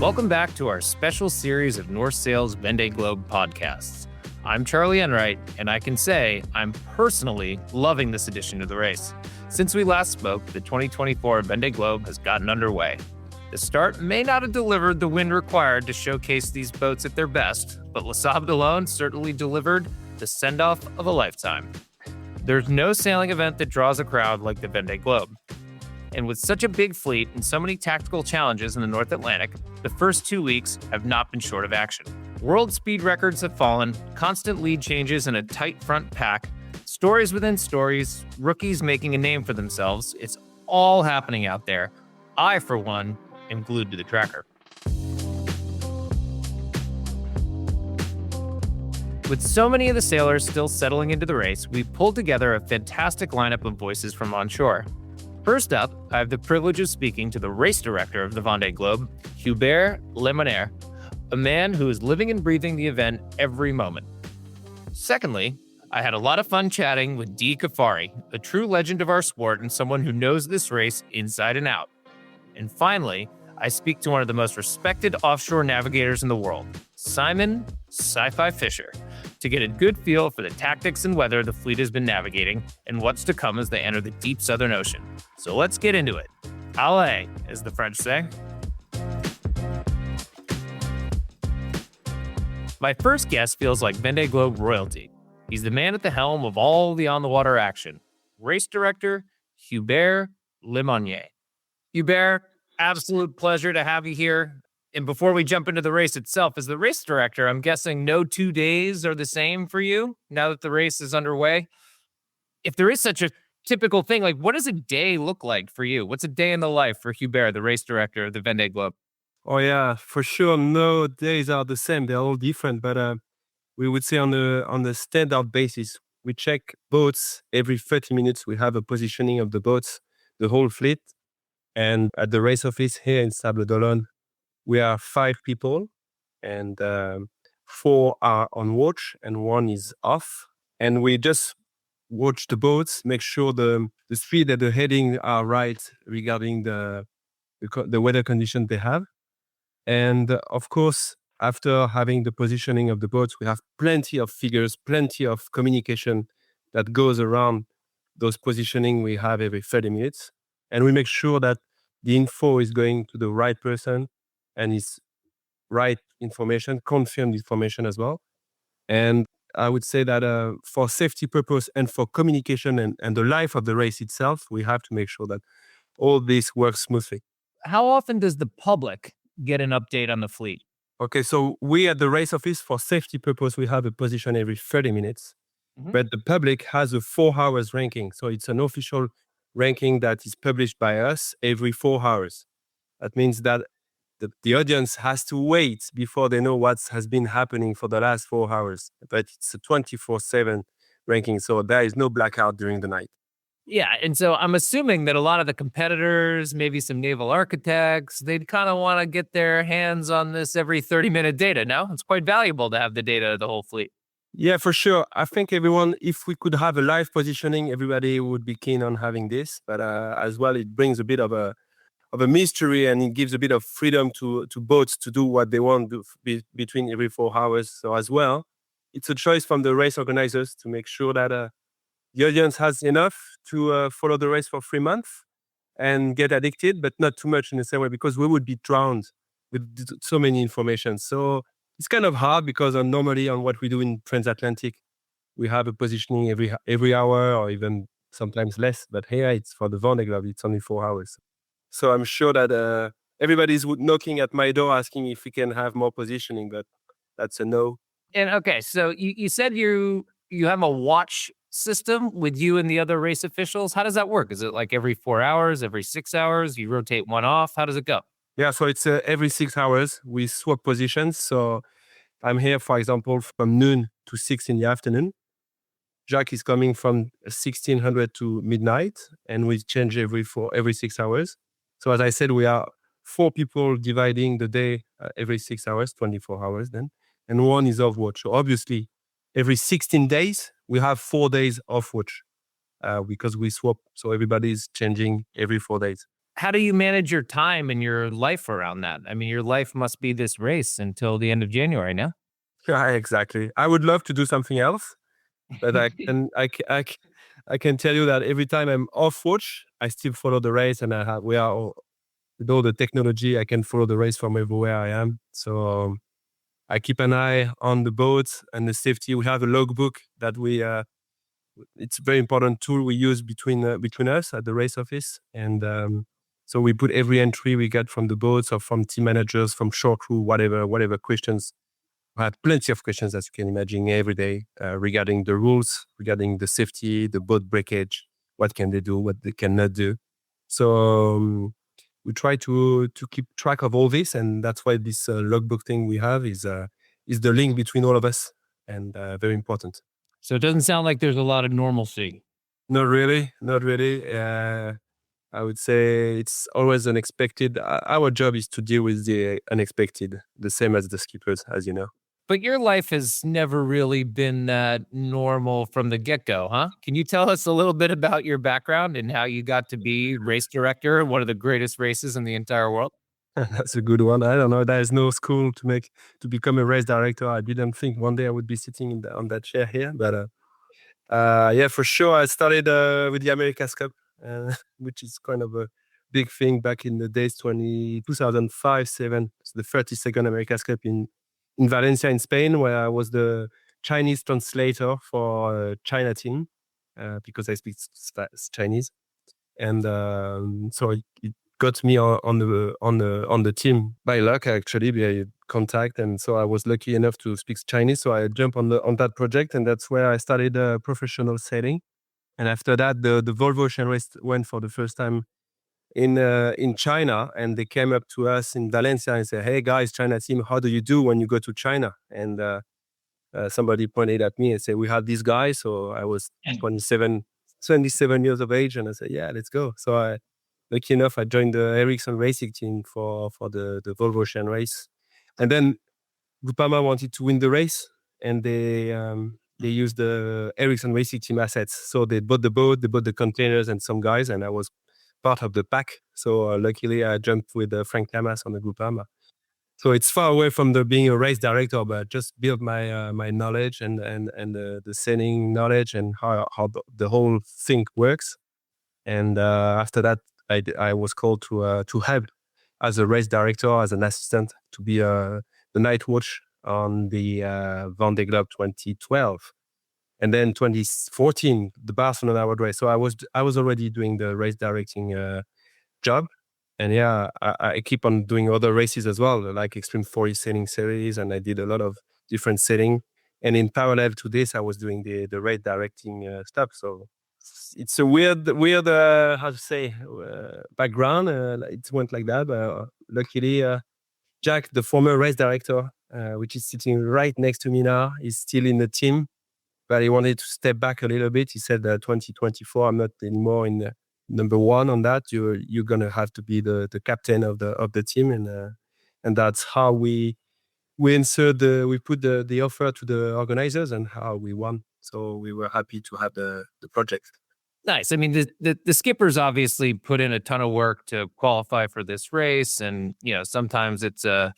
Welcome back to our special series of North Sail's Vendée Globe podcasts. I'm Charlie Enright, and I can say I'm personally loving this edition of the race. Since we last spoke, the 2024 Vendée Globe has gotten underway. The start may not have delivered the wind required to showcase these boats at their best, but Les Sables-d'Olonne certainly delivered the send-off of a lifetime. There's no sailing event that draws a crowd like the Vendée Globe. And with such a big fleet and so many tactical challenges in the North Atlantic, the first 2 weeks have not been short of action. World speed records have fallen, constant lead changes in a tight front pack, stories within stories, rookies making a name for themselves. It's all happening out there. I, for one, am glued to the tracker. With so many of the sailors still settling into the race, we've pulled together a fantastic lineup of voices from onshore. First up, I have the privilege of speaking to the race director of the Vendée Globe, Hubert Lemonnier, a man who is living and breathing the event every moment. Secondly, I had a lot of fun chatting with Dee Caffari, a true legend of our sport and someone who knows this race inside and out. And finally, I speak to one of the most respected offshore navigators in the world, Simon Sci-Fi Fisher, to get a good feel for the tactics and weather the fleet has been navigating and what's to come as they enter the deep Southern Ocean. So let's get into it. Allez, as the French say. My first guest feels like Vendée Globe royalty. He's the man at the helm of all the on-the-water action. Race director, Hubert Lemonnier. Hubert, absolute pleasure to have you here. And before we jump into the race itself, as the race director, I'm guessing no 2 days are the same for you now that the race is underway. If there is such a typical thing, like what does a day look like for you? What's a day in the life for Hubert, the race director of the Vendée Globe? Oh yeah, for sure. No days are the same. They're all different. But we would say on the standard basis, we check boats every 30 minutes. We have a positioning of the boats, the whole fleet. And at the race office here in Sables-d'Olonne, we are 5 people, and 4 are on watch and 1 is off. And we just watch the boats, make sure the speed and the heading are right regarding the weather conditions they have. And of course, after having the positioning of the boats, we have plenty of figures, plenty of communication that goes around those positioning we have every 30 minutes. And we make sure that the info is going to the right person and is right information, confirmed information as well. And I would say that for safety purpose and for communication and the life of the race itself, we have to make sure that all this works smoothly. How often does the public get an update on the fleet? Okay, so we at the race office, for safety purpose, we have a position every 30 minutes. Mm-hmm. But the public has a 4 hours ranking. So it's an official ranking that is published by us every 4 hours. That means that the audience has to wait before they know what has been happening for the last 4 hours. But it's a 24/7 ranking, so there is no blackout during the night. Yeah, and so I'm assuming that a lot of the competitors, maybe some naval architects, they'd kind of want to get their hands on this every 30-minute data, no? It's quite valuable to have the data of the whole fleet. Yeah, for sure. I think everyone, if we could have a live positioning, everybody would be keen on having this. But as well, it brings a bit of a mystery, and it gives a bit of freedom to boats to do what they want between every 4 hours. So as well, it's a choice from the race organizers to make sure that the audience has enough to follow the race for 3 months and get addicted, but not too much in the same way, because we would be drowned with so many information. So it's kind of hard because normally on what we do in transatlantic, we have a positioning every hour or even sometimes less. But here it's for the Vendée Globe, it's only 4 hours. So I'm sure that everybody's knocking at my door asking if we can have more positioning, but that's a no. And okay, so you said you have a watch system with you and the other race officials. How does that work? Is it like every 4 hours, every 6 hours? You rotate one off? How does it go? Yeah, so it's every 6 hours. We swap positions. So I'm here, for example, from noon to 6 in the afternoon. Jack is coming from 1600 to midnight, and we change every 6 hours. So as I said, we are 4 people dividing the day every 6 hours, 24 hours then, and 1 is off watch. So obviously, every 16 days, we have 4 days off watch because we swap. So everybody is changing every 4 days. how do you manage your time and your life around that? I mean, your life must be this race until the end of January, no? Yeah, exactly. I would love to do something else, but I can tell you that every time I'm off watch, I still follow the race, and we are with all the technology, I can follow the race from everywhere I am. So I keep an eye on the boats and the safety. We have a logbook that it's a very important tool we use between us at the race office, and so we put every entry we get from the boats or from team managers, from shore crew, whatever questions. I have plenty of questions, as you can imagine, every day regarding the rules, regarding the safety, the boat breakage, what can they do, what they cannot do. So we try to keep track of all this, and that's why this logbook thing we have is the link between all of us, and very important. So it doesn't sound like there's a lot of normalcy. Not really, not really. I would say it's always unexpected. Our job is to deal with the unexpected, the same as the skippers, as you know. But your life has never really been that normal from the get-go, huh? Can you tell us a little bit about your background and how you got to be race director at one of the greatest races in the entire world? That's a good one. I don't know. There is no school to become a race director. I didn't think one day I would be sitting on that chair here, but yeah, for sure. I started with the America's Cup, which is kind of a big thing back in the days, 2005, 7. It's the 32nd America's Cup in Valencia in Spain, where I was the Chinese translator for China team because I speak Chinese, and so it got me on the team by luck, actually, by contact, and so I was lucky enough to speak Chinese. So I jumped on that project, and that's where I started professional sailing. And after that, the Volvo Ocean Race went for the first time in China, and they came up to us in Valencia and said, "Hey guys, China team, how do you do when you go to China?" And somebody pointed at me and said, "We have this guy." So I was 27 years of age, and I said, "Yeah, let's go." So lucky enough, I joined the Ericsson racing team for the Volvo Ocean Race, and then Groupama wanted to win the race, and they used the Ericsson racing team assets. So they bought the boat, they bought the containers and some guys, and I was part of the pack. So luckily, I jumped with Frank Lamas on the Groupama. So it's far away from being a race director, but just build my knowledge and the sailing knowledge and how the whole thing works. And after that, I was called to help as a race director, as an assistant, to be the night watch on the Vendée Globe 2012, and then 2014 the Barcelona World Race. So I was already doing the race directing job, and yeah, I keep on doing other races as well, like Extreme 40 sailing series, and I did a lot of different sailing. And in parallel to this, I was doing the race directing stuff. So it's a weird how to say background. It went like that, but luckily, Jack, the former race director, which is sitting right next to me now, is still in the team, but he wanted to step back a little bit. He said that 2024, I'm not anymore in number one on that. You're gonna have to be the captain of the team, and that's how we put the offer to the organizers and how we won. So we were happy to have the project. Nice. I mean, the skippers obviously put in a ton of work to qualify for this race, and sometimes it's a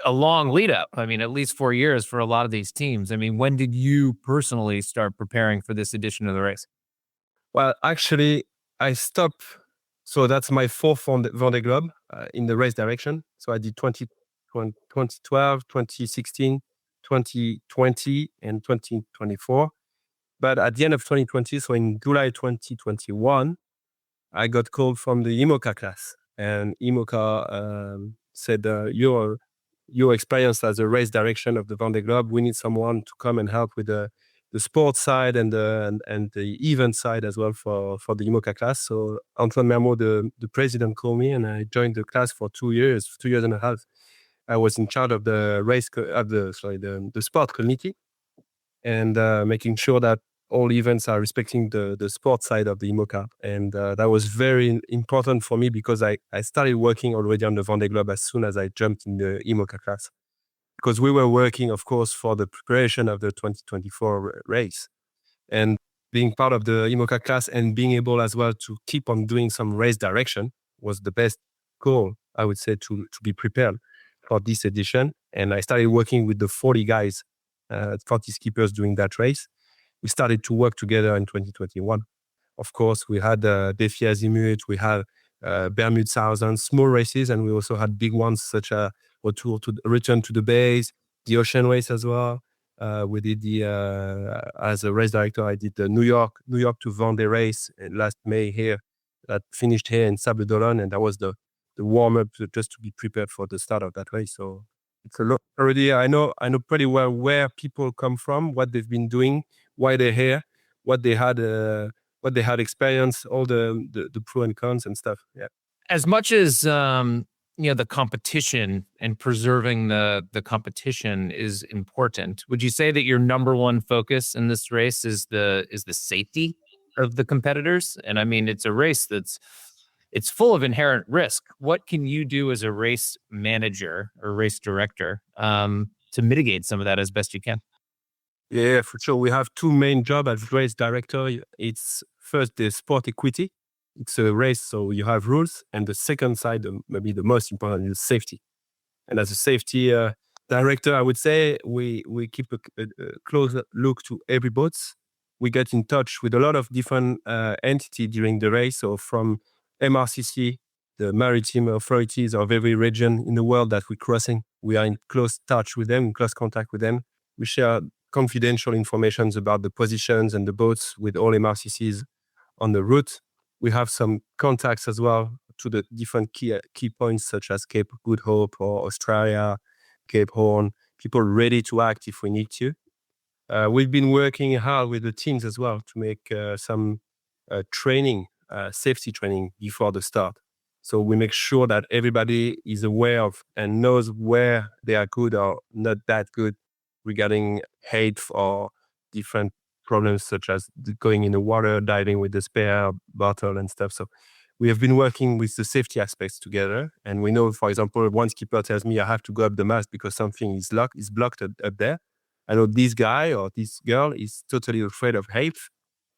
long lead up. I mean, at least 4 years for a lot of these teams. I mean, when did you personally start preparing for this edition of the race? Well, actually, I stopped. So that's my fourth Vendée Globe in the race direction. So I did 2012, 2016, 2020, and 2024. But at the end of 2020, so in July 2021, I got called from the IMOCA class. And IMOCA said, you're experienced as a race direction of the Vendée Globe. We need someone to come and help with the sports side and the event side as well for the IMOCA class. So Antoine Mermot, the president, called me, and I joined the class for 2 years and a half. I was in charge of the the sport committee, and making sure that all events are respecting the sports side of the IMOCA. And that was very important for me because I started working already on the Vendée Globe as soon as I jumped in the IMOCA class. Because we were working, of course, for the preparation of the 2024 race. And being part of the IMOCA class and being able as well to keep on doing some race direction was the best goal, I would say, to be prepared for this edition. And I started working with the 40 guys, 40 skippers doing that race. We started to work together in 2021. Of course, we had Défi Azimut, we had Bermude 1000, small races, and we also had big ones such as Retour to Return to the Base, the Ocean Race as well. We did as a race director, I did the New York to Vendée race last May here, that finished here in Sables-d'Olonne, and that was the warm up just to be prepared for the start of that race. So it's a lot already. I know pretty well where people come from, what they've been doing, why they're here, what they had experienced, all the pro and cons and stuff. Yeah. As much as the competition and preserving the competition is important, would you say that your number one focus in this race is the safety of the competitors? And I mean, it's a race it's full of inherent risk. What can you do as a race manager or race director to mitigate some of that as best you can? Yeah, for sure. We have two main jobs as race director. It's first the sport equity. It's a race, so you have rules. And the second side, maybe the most important, is safety. And as a safety director, I would say we keep a close look to every boat. We get in touch with a lot of different entities during the race. So from MRCC, the maritime authorities of every region in the world that we're crossing, we are in close touch with them, in close contact with them. We share confidential information about the positions and the boats with all MRCCs on the route. We have some contacts as well to the different key points such as Cape Good Hope or Australia, Cape Horn, people ready to act if we need to. We've been working hard with the teams as well to make some training, safety training before the start. So we make sure that everybody is aware of and knows where they are good or not that good regarding height or different problems such as going in the water, diving with the spare bottle and stuff. So we have been working with the safety aspects together. And we know, for example, one skipper tells me I have to go up the mast because something is blocked up there. I know this guy or this girl is totally afraid of height.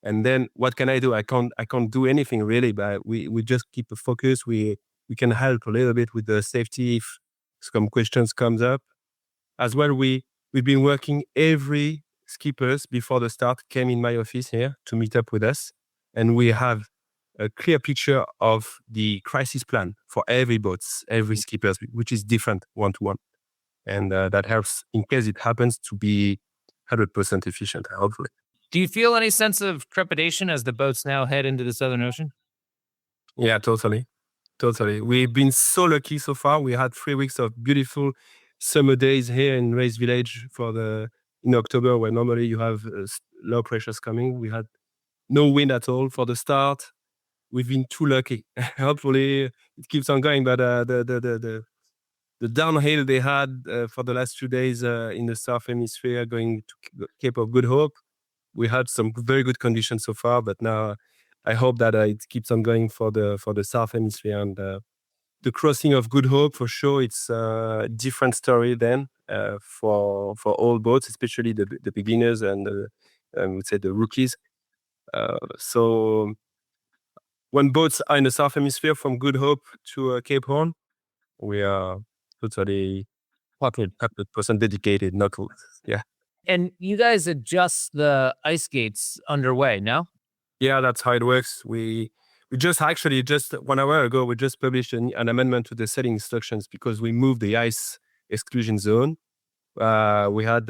And then what can I do? I can't do anything really, but we just keep a focus. We can help a little bit with the safety if some questions comes up. As well, we've been working every skippers before the start came in my office here to meet up with us. And we have a clear picture of the crisis plan for every boat, every skippers, which is different one-to-one. And that helps in case it happens to be 100% efficient, hopefully. Do you feel any sense of trepidation as the boats now head into the Southern Ocean? Yeah, totally. We've been so lucky so far. We had 3 weeks of beautiful summer days here in Race Village in October, where normally you have low pressures coming. We had no wind at all for the start. We've been too lucky. Hopefully it keeps on going, but the downhill they had for the last 2 days in the South Hemisphere going to Cape of Good Hope, we had some very good conditions so far, but now I hope that it keeps on going for the South Hemisphere. And the crossing of Good Hope, for sure, it's a different story then for all boats, especially the beginners and I would say the rookies. So when boats are in the South Hemisphere from Good Hope to Cape Horn, we are totally 100% dedicated, knuckles. Yeah. And you guys adjust the ice gates underway, no? Yeah, that's how it works. We just 1 hour ago, we just published an amendment to the sailing instructions because we moved the ice exclusion zone. We had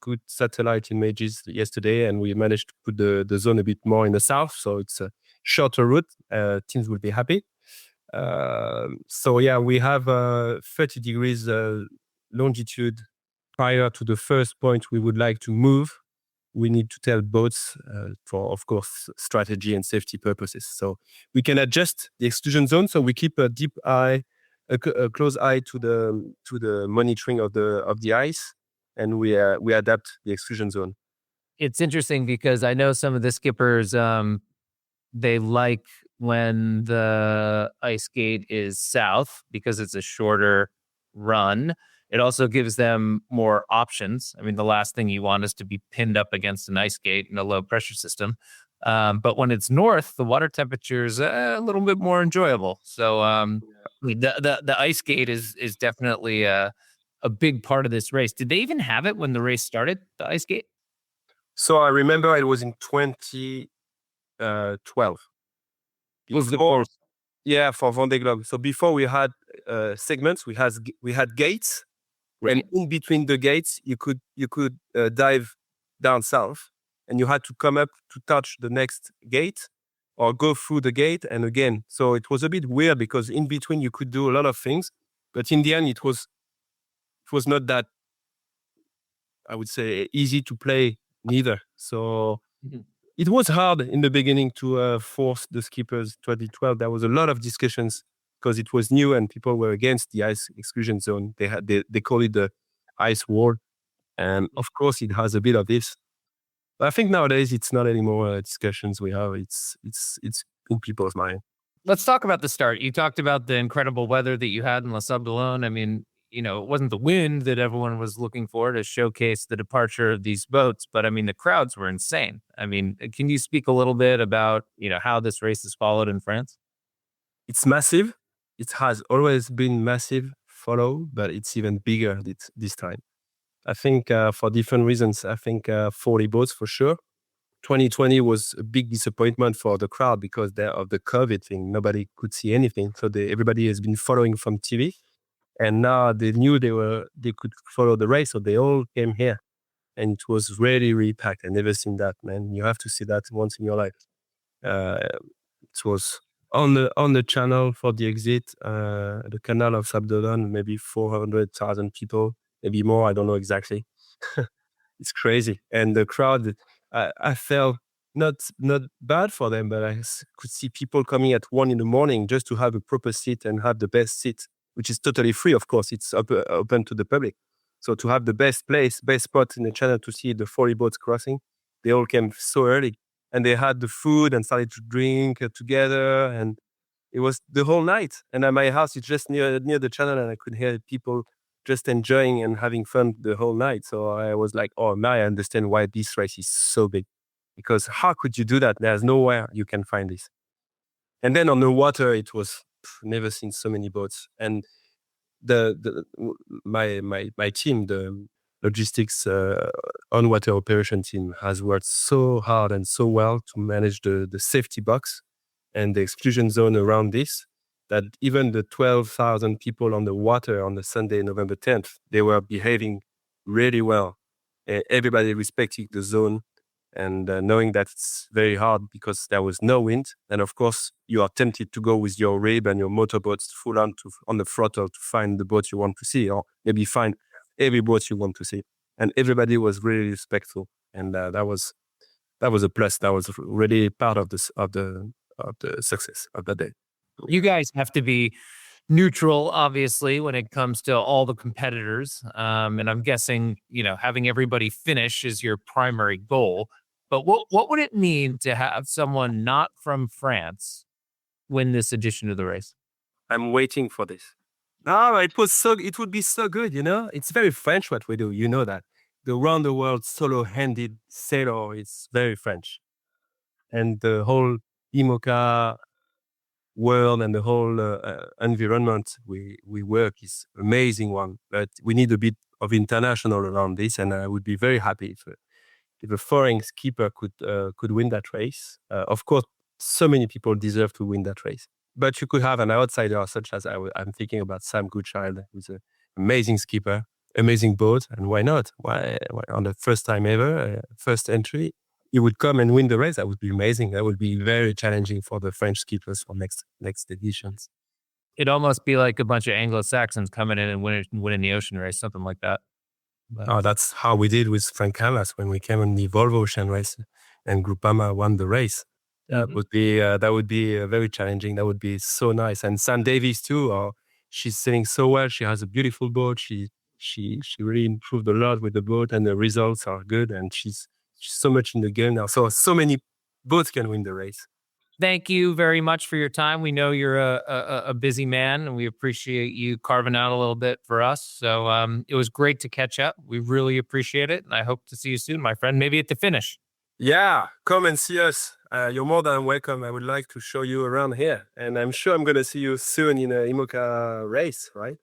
good satellite images yesterday, and we managed to put the zone a bit more in the south, so it's a shorter route. Teams will be happy. So yeah, we have 30 degrees longitude prior to the first point we would like to move. We need to tell boats for, of course, strategy and safety purposes. So we can adjust the exclusion zone. So we keep a close eye to the monitoring of the ice, and we adapt the exclusion zone. It's interesting because I know some of the skippers, they like when the ice gate is south because it's a shorter run. It also gives them more options. I mean, the last thing you want is to be pinned up against an ice gate in a low pressure system. But when it's north, the water temperature is a little bit more enjoyable. So the ice skate is definitely a big part of this race. Did they even have it when the race started? The ice skate? So I remember it was in 2012. Was the Before, first? yeah, for Vendée Globe. So before we had segments, we had gates, and Right. in between the gates, you could dive down south, and you had to come up to touch the next gate, or go through the gate and again. So it was a bit weird because in between you could do a lot of things, but in the end it was not that, I would say, easy to play neither. So Mhm. it was hard in the beginning to force the skippers. 2012, there was a lot of discussions because it was new and people were against the ice exclusion zone. They call it the ice wall, and of course it has a bit of this. But I think nowadays it's not anymore discussions we have. It's in people's mind. Let's talk about the start. You talked about the incredible weather that you had in Les Sables-d'Olonne. I mean, it wasn't the wind that everyone was looking for to showcase the departure of these boats, but I mean, the crowds were insane. I mean, can you speak a little bit about, how this race is followed in France? It's massive. It has always been massive follow, but it's even bigger this time. I think for different reasons. I think 40 boats for sure. 2020 was a big disappointment for the crowd because of the COVID thing. Nobody could see anything. So everybody has been following from TV. And now they knew they could follow the race. So they all came here. And it was really, really packed. I never seen that, man. You have to see that once in your life. Uh, it was on the channel for the exit, the canal of Sables-d'Olonne, maybe 400,000 people, maybe more. I don't know exactly. It's crazy. And the crowd, I felt not bad for them, but could see people coming at 1 in the morning just to have a proper seat and have the best seat, which is totally free, of course. It's open to the public. So to have the best place, best spot in the channel to see the 40 boats crossing, they all came so early and they had the food and started to drink together. And it was the whole night. And at my house, it's just near the channel, and I could hear people just enjoying and having fun the whole night. So I was like, oh, now I understand why this race is so big. Because how could you do that? There's nowhere you can find this. And then on the water, it was never seen so many boats. And my team, the logistics on water operation team, has worked so hard and so well to manage the safety box and the exclusion zone around this, that even the 12,000 people on the water on the Sunday, November 10th, they were behaving really well. Everybody respecting the zone, and knowing that it's very hard because there was no wind. And of course, you are tempted to go with your rib and your motorboats full on the throttle to find the boat you want to see, or maybe find every boat you want to see. And everybody was really respectful, and that was a plus. That was really part of the success of that day. You guys have to be neutral, obviously, when it comes to all the competitors. And I'm guessing, having everybody finish is your primary goal. But what would it mean to have someone not from France win this edition of the race? I'm waiting for this. No, it would be so good, It's very French what we do, you know that. The round the world solo-handed sailor is very French. And the whole IMOCA world and the whole environment we work is amazing one. But we need a bit of international around this, and I would be very happy if a foreign skipper could win that race. Of course, so many people deserve to win that race, but you could have an outsider such as I'm thinking about Sam Goodchild, who's an amazing skipper, amazing boat, and why not? Why on the first time ever, first entry, he would come and win the race? That would be amazing. That would be very challenging for the French skippers for next editions. It'd almost be like a bunch of Anglo-Saxons coming in and winning the ocean race, something like that. But Oh, that's how we did with Frank Callas when we came on the Volvo Ocean race and Groupama won the race. Mhm. That would be very challenging. That would be so nice. And Sam Davies too. She's sailing so well. She has a beautiful boat. She really improved a lot with the boat, and the results are good. And she's so much in the game now. So many boats can win the race. Thank you very much for your time. We know you're a busy man, and we appreciate you carving out a little bit for us. So it was great to catch up. We really appreciate it, and I hope to see you soon, my friend. Maybe at the finish. Yeah, come and see us. You're more than welcome. I would like to show you around here, and I'm sure I'm going to see you soon in a IMOCA race, right?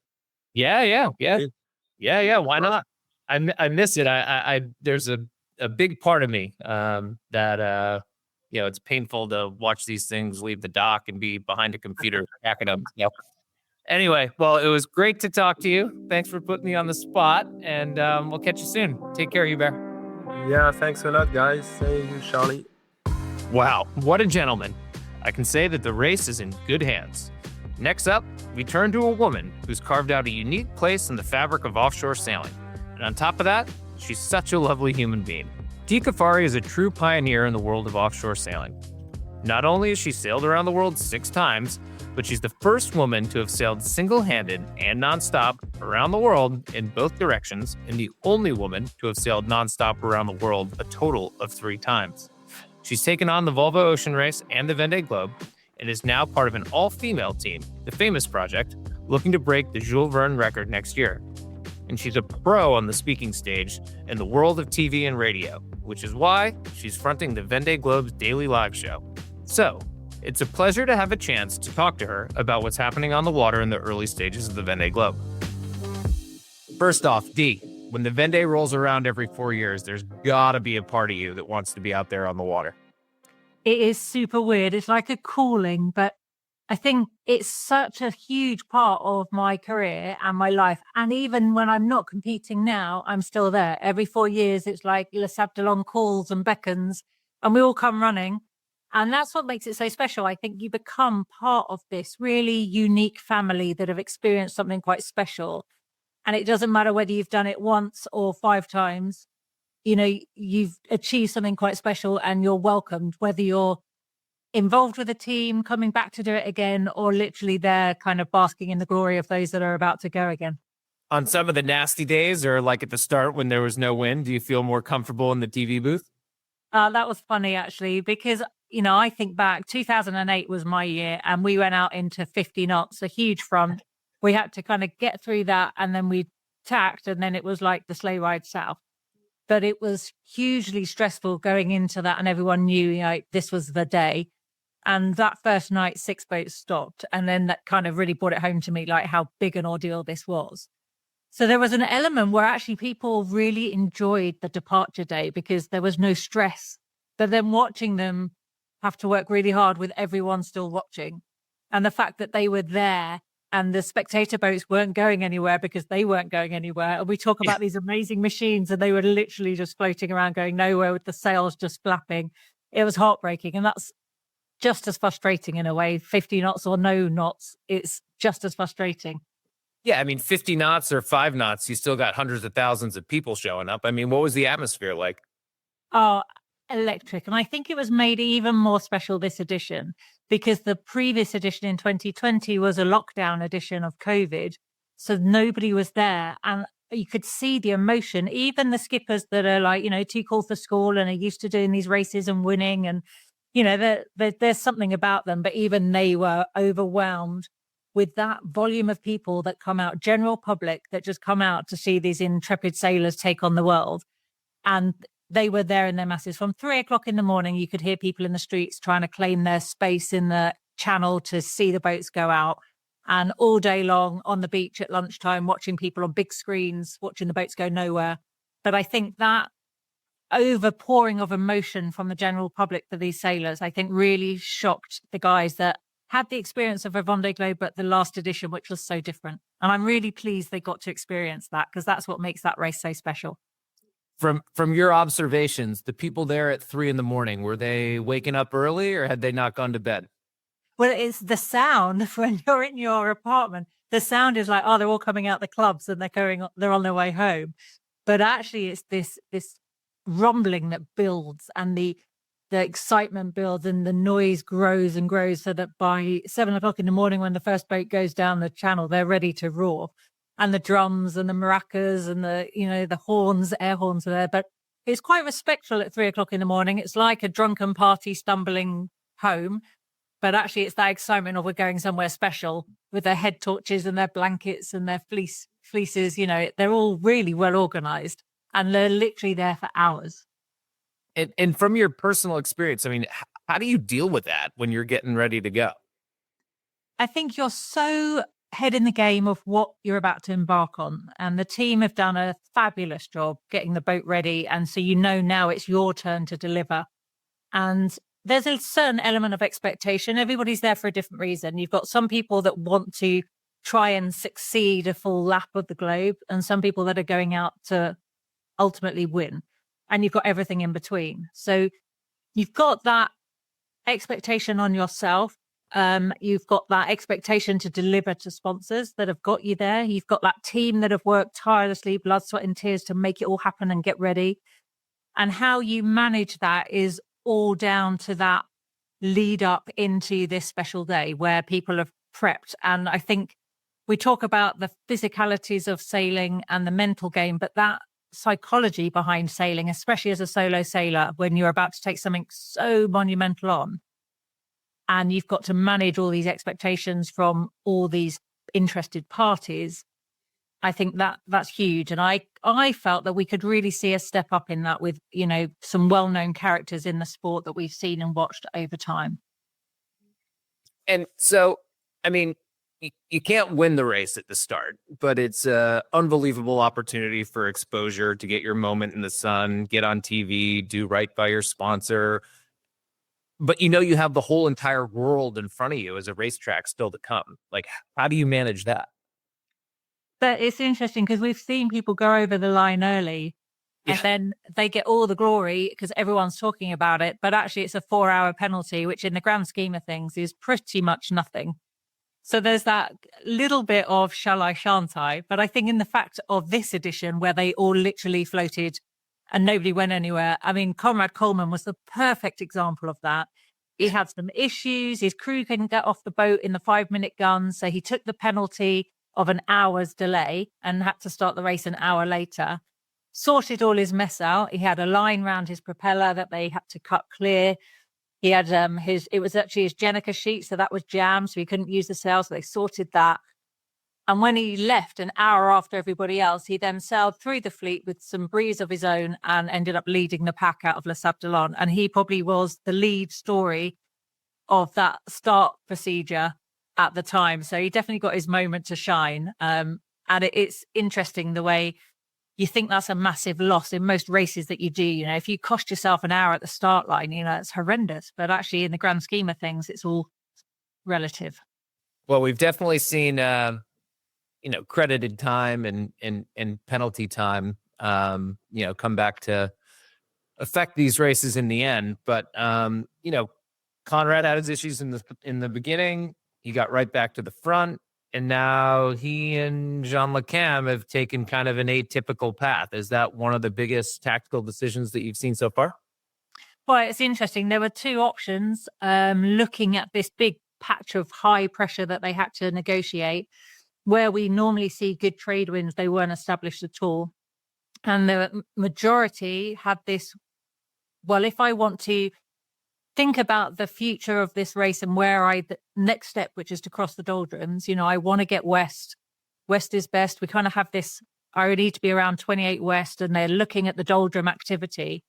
Yeah. Why not? I miss it. I there's a big part of me that it's painful to watch these things leave the dock and be behind a computer hacking them. Anyway, well, it was great to talk to you. Thanks for putting me on the spot, and we'll catch you soon. Take care, Hubert. Yeah, thanks a lot, guys. Thank you, Charlie. Wow, what a gentleman. I can say that the race is in good hands. Next up, we turn to a woman who's carved out a unique place in the fabric of offshore sailing. And on top of that, she's such a lovely human being. Dee Caffari is a true pioneer in the world of offshore sailing. Not only has she sailed around the world 6 times, but she's the first woman to have sailed single-handed and nonstop around the world in both directions, and the only woman to have sailed nonstop around the world a total of 3 times. She's taken on the Volvo Ocean Race and the Vendée Globe, and is now part of an all-female team, the Famous Project, looking to break the Jules Verne record next year. And she's a pro on the speaking stage in the world of TV and radio, which is why she's fronting the Vendée Globe's daily live show. So, it's a pleasure to have a chance to talk to her about what's happening on the water in the early stages of the Vendée Globe. First off, Dee, when the Vendée rolls around every 4 years, there's gotta be a part of you that wants to be out there on the water. It is super weird. It's like a calling, but I think it's such a huge part of my career and my life. And even when I'm not competing now, I'm still there. Every 4 years, it's like Les Sables-d'Olonne calls and beckons, and we all come running. And that's what makes it so special. I think you become part of this really unique family that have experienced something quite special. And it doesn't matter whether you've done it once or 5 times. You've achieved something quite special and you're welcomed, whether you're involved with a team, coming back to do it again, or literally there kind of basking in the glory of those that are about to go again. On some of the nasty days, or like at the start when there was no wind, do you feel more comfortable in the TV booth? That was funny, actually, because, I think back, 2008 was my year and we went out into 50 knots, a huge front. We had to kind of get through that and then we tacked, and then it was like the sleigh ride south. But it was hugely stressful going into that, and everyone knew, this was the day. And that first night, 6 boats stopped. And then that kind of really brought it home to me, like how big an ordeal this was. So there was an element where actually people really enjoyed the departure day because there was no stress. But then watching them have to work really hard with everyone still watching, and the fact that they were there and the spectator boats weren't going anywhere because they weren't going anywhere. And we talk about these amazing machines and they were literally just floating around going nowhere with the sails just flapping. It was heartbreaking. And that's just as frustrating in a way. 50 knots or no knots, it's just as frustrating. Yeah, I mean, 50 knots or 5 knots, you still got hundreds of thousands of people showing up. I mean, what was the atmosphere like? Oh, electric. And I think it was made even more special this edition because the previous edition in 2020 was a lockdown edition of COVID. So nobody was there. And you could see the emotion. Even the skippers that are like, too cool for school and are used to doing these races and winning. And, there's something about them. But even they were overwhelmed with that volume of people that come out, general public that just come out to see these intrepid sailors take on the world. And they were there in their masses. From 3:00 in the morning, you could hear people in the streets trying to claim their space in the channel to see the boats go out. And all day long on the beach at lunchtime, watching people on big screens, watching the boats go nowhere. But I think that overpouring of emotion from the general public for these sailors, I think really shocked the guys that had the experience of a Vendée Globe, but the last edition, which was so different. And I'm really pleased they got to experience that because that's what makes that race so special. From your observations, the people there at 3 a.m, were they waking up early or had they not gone to bed? Well, it's the sound when you're in your apartment. The sound is like, they're all coming out the clubs and they're on their way home. But actually it's this rumbling that builds and the excitement builds and the noise grows and grows so that by 7:00 in the morning, when the first boat goes down the channel, they're ready to roar. And the drums and the maracas and the horns, air horns are there. But it's quite respectful at 3:00 in the morning. It's like a drunken party stumbling home. But actually, it's that excitement of we're going somewhere special with their head torches and their blankets and their fleeces. They're all really well organized and they're literally there for hours. And from your personal experience, I mean, How do you deal with that when you're getting ready to go? I think you're so head in the game of what you're about to embark on. And the team have done a fabulous job getting the boat ready. And so now it's your turn to deliver. And there's a certain element of expectation. Everybody's there for a different reason. You've got some people that want to try and succeed a full lap of the globe, and some people that are going out to ultimately win. And you've got everything in between. So you've got that expectation on yourself. You've got that expectation to deliver to sponsors that have got you there. You've got that team that have worked tirelessly, blood, sweat, and tears to make it all happen and get ready. And how you manage that is all down to that lead up into this special day where people have prepped. And I think we talk about the physicalities of sailing and the mental game, but that psychology behind sailing, especially as a solo sailor, when you're about to take something so monumental on, and you've got to manage all these expectations from all these interested parties, I think that's huge. And I felt that we could really see a step up in that with, some well-known characters in the sport that we've seen and watched over time. And so, I mean, you can't win the race at the start, but it's an unbelievable opportunity for exposure to get your moment in the sun, get on TV, do right by your sponsor. But you have the whole entire world in front of you as a racetrack still to come. Like, how do you manage that? But it's interesting because we've seen people go over the line early and then they get all the glory because everyone's talking about it. But actually, it's a 4-hour penalty, which in the grand scheme of things is pretty much nothing. So there's that little bit of shall I, shan't I? But I think in the fact of this edition where they all literally floated and nobody went anywhere. I mean, Conrad Coleman was the perfect example of that. He had some issues. His crew couldn't get off the boat in the 5-minute gun. So he took the penalty of an hour's delay and had to start the race an hour later. Sorted all his mess out. He had a line round his propeller that they had to cut clear. He had it was actually his Jenica sheet, so that was jammed, so he couldn't use the sail, so they sorted that. And when he left an hour after everybody else, he then sailed through the fleet with some breeze of his own and ended up leading the pack out of Les Sables-d'Olonne. And he probably was the lead story of that start procedure at the time. So he definitely got his moment to shine. And it's interesting the way you think that's a massive loss in most races that you do. If you cost yourself an hour at the start line, it's horrendous. But actually, in the grand scheme of things, it's all relative. Well, we've definitely seen, credited time and penalty time, come back to affect these races in the end. But, Conrad had his issues in the beginning. He got right back to the front. And now he and Jean Le Cam have taken kind of an atypical path. Is that one of the biggest tactical decisions that you've seen so far? Well, it's interesting. There were two options looking at this big patch of high pressure that they had to negotiate. Where we normally see good trade winds, they weren't established at all. And the majority had this, well, if I want to think about the future of this race and where the next step, which is to cross the doldrums, I want to get west. West is best. We kind of have this, I need to be around 28 west, and they're looking at the doldrum activity.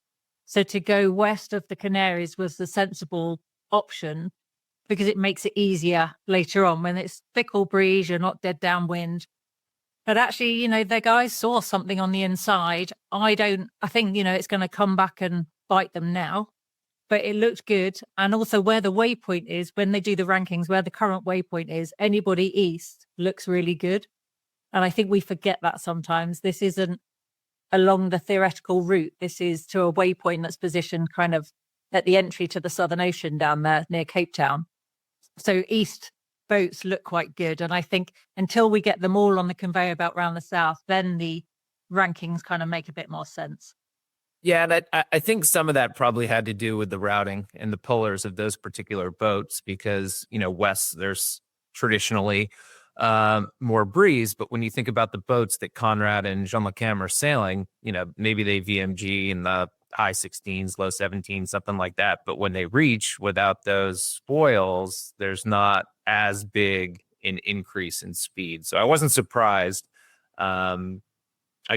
So to go west of the Canaries was the sensible option because it makes it easier later on when it's fickle breeze, you're not dead downwind. But actually, the guys saw something on the inside. I think, it's going to come back and bite them now. But it looked good. And also where the waypoint is, when they do the rankings, where the current waypoint is, anybody east looks really good. And I think we forget that sometimes. This isn't along the theoretical route. This is to a waypoint that's positioned kind of at the entry to the Southern Ocean down there near Cape Town. So east boats look quite good. And I think until we get them all on the conveyor belt around the south, then the rankings kind of make a bit more sense. Yeah, and I think some of that probably had to do with the routing and the pullers of those particular boats because, west, there's traditionally more breeze. But when you think about the boats that Conrad and Jean Le Cam are sailing, maybe they VMG in the high 16s, low 17s, something like that. But when they reach without those spoils, there's not as big an increase in speed. So I wasn't surprised, I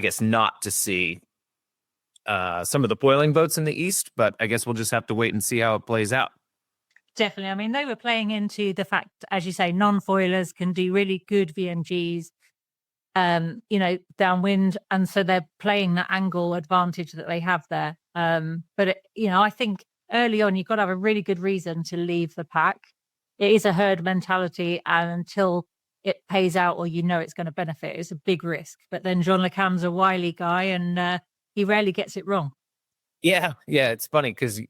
guess, not to see some of the boiling boats in the east, but I guess we'll just have to wait and see how it plays out. Definitely. I mean, they were playing into the fact, as you say, non-foilers can do really good VMGs, downwind. And so they're playing that angle advantage that they have there. I think early on, you've got to have a really good reason to leave the pack. It is a herd mentality. And until it pays out or it's going to benefit, it's a big risk. But then Jean Le Cam's a wily guy and he rarely gets it wrong. Yeah. It's funny because,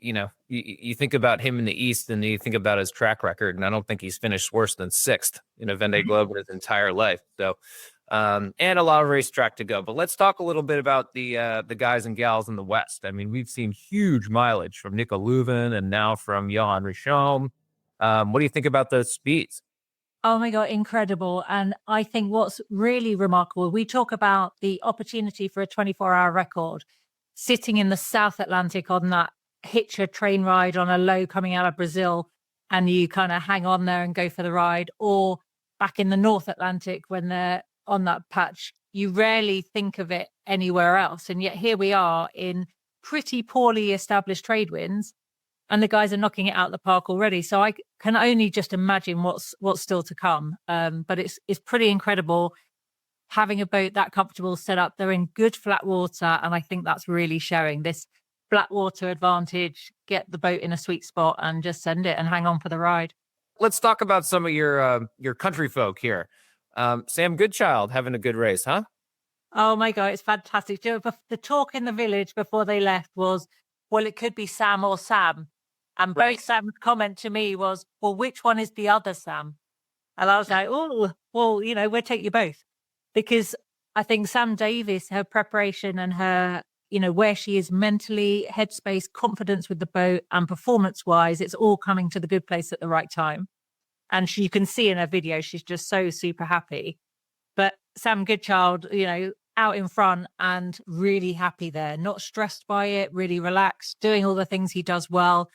you think about him in the East and you think about his track record, and I don't think he's finished worse than sixth in a Vendée Globe in his entire life. So, and a lot of racetrack to go. But let's talk a little bit about the guys and gals in the West. I mean, we've seen huge mileage from Nico Leuven and now from Johan Richaume. What do you think about those speeds? Oh my God, incredible. And I think what's really remarkable, we talk about the opportunity for a 24-hour record sitting in the South Atlantic on that hitcher train ride on a low coming out of Brazil, and you kind of hang on there and go for the ride, or back in the North Atlantic when they're on that patch. You rarely think of it anywhere else. And yet here we are in pretty poorly established trade winds, and the guys are knocking it out of the park already. So I can only just imagine what's still to come. But it's pretty incredible having a boat that comfortable set up. They're in good flat water, and I think that's really showing this flat water advantage. Get the boat in a sweet spot and just send it and hang on for the ride. Let's talk about some of your country folk here. Sam Goodchild having a good race, huh? Oh my God, it's fantastic. The talk in the village before they left was, well, it could be Sam or Sam. And both Sam's comment to me was, well, which one is the other Sam? And I was like, oh, well, we'll take you both. Because I think Sam Davis, her preparation and her, where she is mentally, headspace, confidence with the boat and performance-wise, it's all coming to the good place at the right time. And you can see in her video, she's just so super happy. But Sam Goodchild, out in front and really happy there, not stressed by it, really relaxed, doing all the things he does well.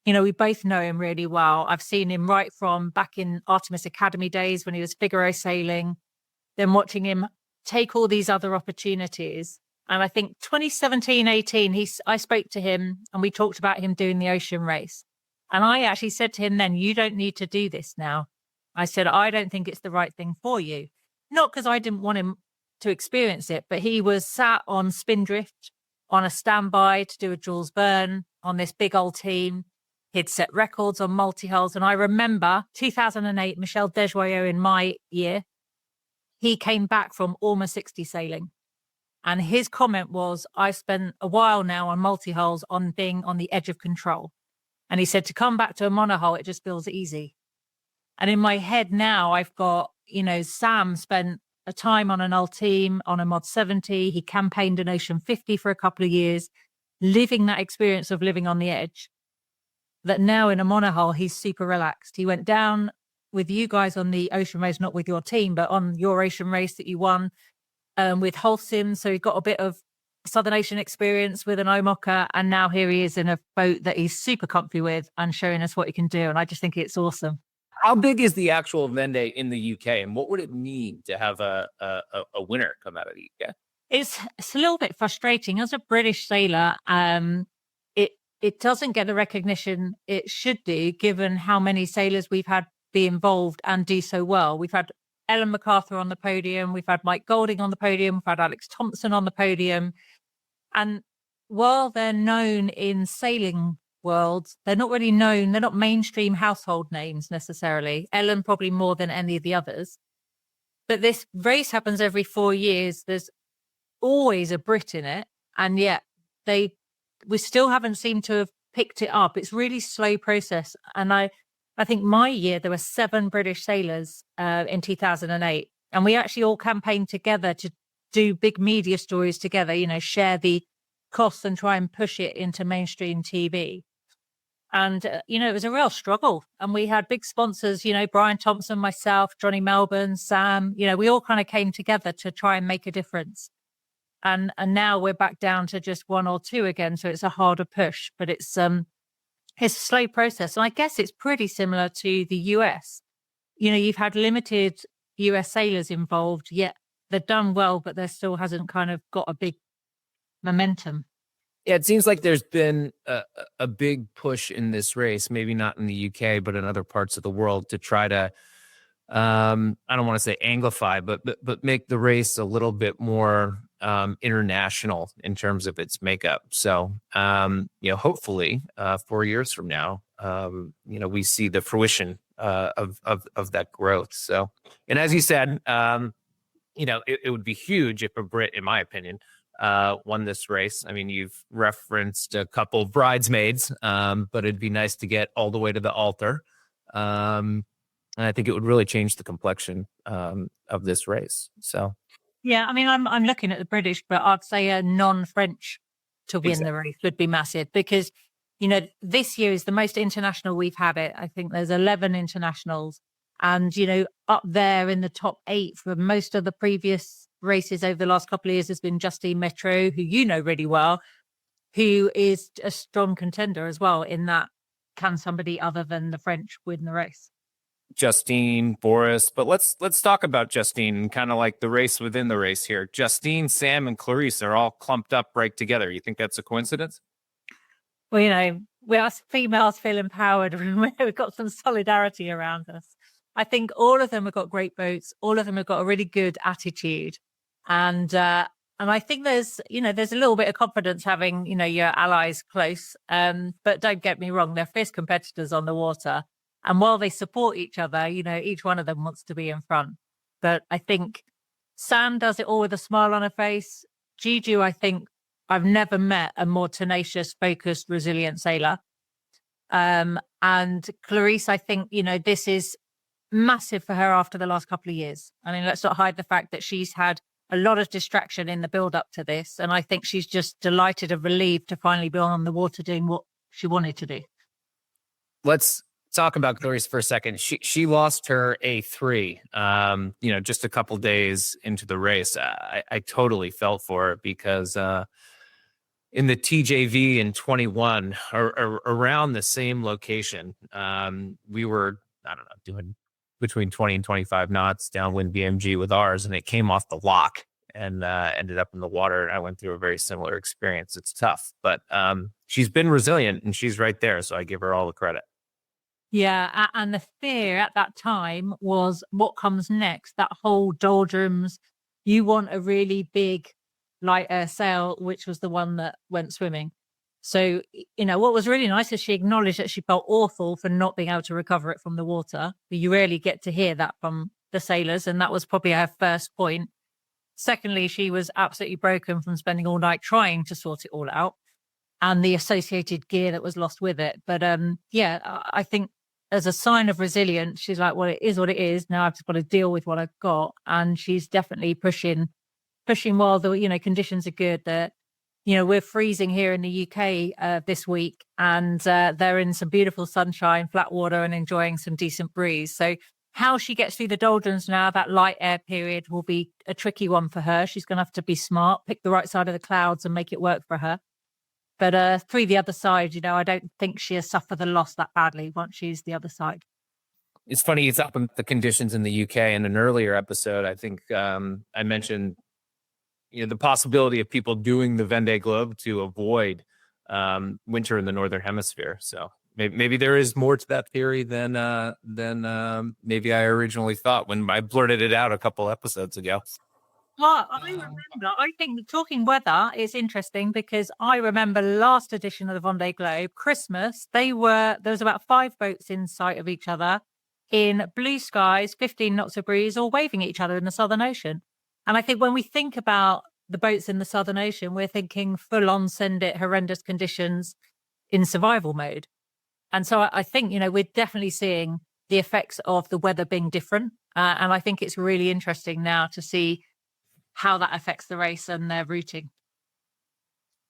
We both know him really well. I've seen him right from back in Artemis Academy days when he was Figaro sailing, then watching him take all these other opportunities. And I think 2017, 18, I spoke to him and we talked about him doing the ocean race. And I actually said to him then, you don't need to do this now. I said, I don't think it's the right thing for you. Not because I didn't want him to experience it, but he was sat on Spindrift on a standby to do a Jules Verne on this big old team. He'd set records on multi-hulls. And I remember 2008, Michel Desjoyaux in my year, he came back from almost 60 sailing. And his comment was, I've spent a while now on multi-hulls on being on the edge of control. And he said, to come back to a monohull, it just feels easy. And in my head now, I've got, Sam spent a time on an old team, on a Mod 70. He campaigned an Ocean 50 for a couple of years, living that experience of living on the edge. That now in a monohull, he's super relaxed. He went down with you guys on the ocean race, not with your team, but on your ocean race that you won with Holcim. So he got a bit of Southern Ocean experience with an Omoka. And now here he is in a boat that he's super comfy with and showing us what he can do. And I just think it's awesome. How big is the actual Vendée in the UK? And what would it mean to have a winner come out of the UK? It's a little bit frustrating. As a British sailor, it doesn't get the recognition it should do, given how many sailors we've had be involved and do so well. We've had Ellen MacArthur on the podium. We've had Mike Golding on the podium. We've had Alex Thompson on the podium. And while they're known in sailing worlds, they're not really known. They're not mainstream household names necessarily. Ellen probably more than any of the others. But this race happens every 4 years. There's always a Brit in it. And yet we still haven't seemed to have picked it up. It's really slow process. And I think my year, there were 7 British sailors in 2008. And we actually all campaigned together to do big media stories together, share the costs and try and push it into mainstream TV. And, it was a real struggle. And we had big sponsors, Brian Thompson, myself, Johnny Melbourne, Sam, we all kind of came together to try and make a difference. And now we're back down to just 1 or 2 again. So it's a harder push, but it's a slow process. And I guess it's pretty similar to the US. You've had limited US sailors involved, yet they've done well, but there still hasn't kind of got a big momentum. Yeah, it seems like there's been a big push in this race, maybe not in the UK, but in other parts of the world, to try to I don't want to say anglify, but make the race a little bit more international in terms of its makeup. So hopefully 4 years from now, we see the fruition of that growth. So, and as you said, it would be huge if a Brit, in my opinion, won this race. I mean, you've referenced a couple bridesmaids, but it'd be nice to get all the way to the altar. And I think it would really change the complexion of this race. So, yeah, I mean, I'm looking at the British, but I'd say a non-French to win the race would be massive because, this year is the most international we've had it. I think there's 11 internationals and, up there in the top 8 for most of the previous races over the last couple of years has been Justine Mettraux, who you know really well, who is a strong contender as well in that. Can somebody other than the French win the race? Justine, Boris, but let's talk about Justine, kind of like the race within the race here. Justine, Sam, and Clarice are all clumped up right together. You think that's a coincidence? Well, we us females feel empowered and we've got some solidarity around us. I think all of them have got great boats. All of them have got a really good attitude. And I think there's a little bit of confidence having, your allies close. But don't get me wrong, they're fierce competitors on the water. And while they support each other, each one of them wants to be in front. But I think Sam does it all with a smile on her face. Juju, I think I've never met a more tenacious, focused, resilient sailor. And Clarice, I think, this is massive for her after the last couple of years. I mean, let's not hide the fact that she's had a lot of distraction in the build up to this. And I think she's just delighted and relieved to finally be on the water doing what she wanted to do. Let's talk about Clarice for a second. She lost her A3, just a couple days into the race. I totally felt for it because in the TJV in 21, or around the same location, we were, I don't know, doing between 20 and 25 knots downwind BMG with ours, and it came off the lock and ended up in the water. And I went through a very similar experience. It's tough, but she's been resilient and she's right there. So I give her all the credit. Yeah, and the fear at that time was what comes next. That whole doldrums, you want a really big light air sail, which was the one that went swimming. So, what was really nice is she acknowledged that she felt awful for not being able to recover it from the water. You rarely get to hear that from the sailors, and that was probably her first point. Secondly, she was absolutely broken from spending all night trying to sort it all out and the associated gear that was lost with it. But I think as a sign of resilience, she's like, well, it is what it is. Now I've just got to deal with what I've got. And she's definitely pushing while the, conditions are good. That, we're freezing here in the UK this week and they're in some beautiful sunshine, flat water and enjoying some decent breeze. So how she gets through the doldrums now, that light air period will be a tricky one for her. She's going to have to be smart, pick the right side of the clouds and make it work for her. But through the other side, I don't think she has suffered the loss that badly once she's the other side. It's funny, it's up in the conditions in the UK. In an earlier episode, I think I mentioned, the possibility of people doing the Vendée Globe to avoid winter in the Northern Hemisphere. So maybe there is more to that theory than maybe I originally thought when I blurted it out a couple episodes ago. Well, I remember, I think talking weather is interesting because I remember last edition of the Vendée Globe, Christmas, there was about 5 boats in sight of each other in blue skies, 15 knots of breeze, all waving at each other in the Southern Ocean. And I think when we think about the boats in the Southern Ocean, we're thinking full on send it, horrendous conditions in survival mode. And so I think, we're definitely seeing the effects of the weather being different. And I think it's really interesting now to see how that affects the race and their routing.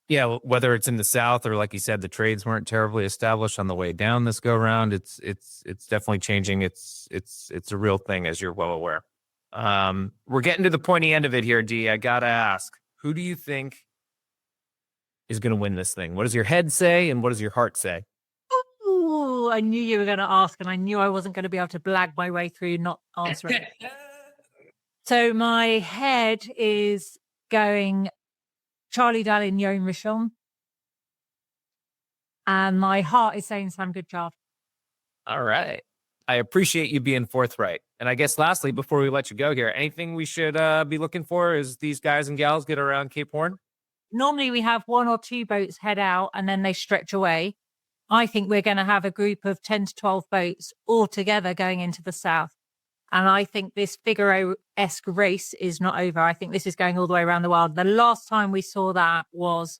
Yeah, whether it's in the south or, like you said, the trades weren't terribly established on the way down this go round. It's definitely changing. It's a real thing, as you're well aware. We're getting to the pointy end of it here, Dee. I gotta ask, who do you think is going to win this thing? What does your head say, and what does your heart say? Oh, I knew you were going to ask, and I knew I wasn't going to be able to blag my way through not answering. So my head is going Charlie Dallin, Yoan Richon. And my heart is saying Sam Goodchild. All right. I appreciate you being forthright. And I guess lastly, before we let you go here, anything we should be looking for as these guys and gals get around Cape Horn? Normally we have 1 or 2 boats head out and then they stretch away. I think we're going to have a group of 10 to 12 boats all together going into the south. And I think this Figaro-esque race is not over. I think this is going all the way around the world. The last time we saw that was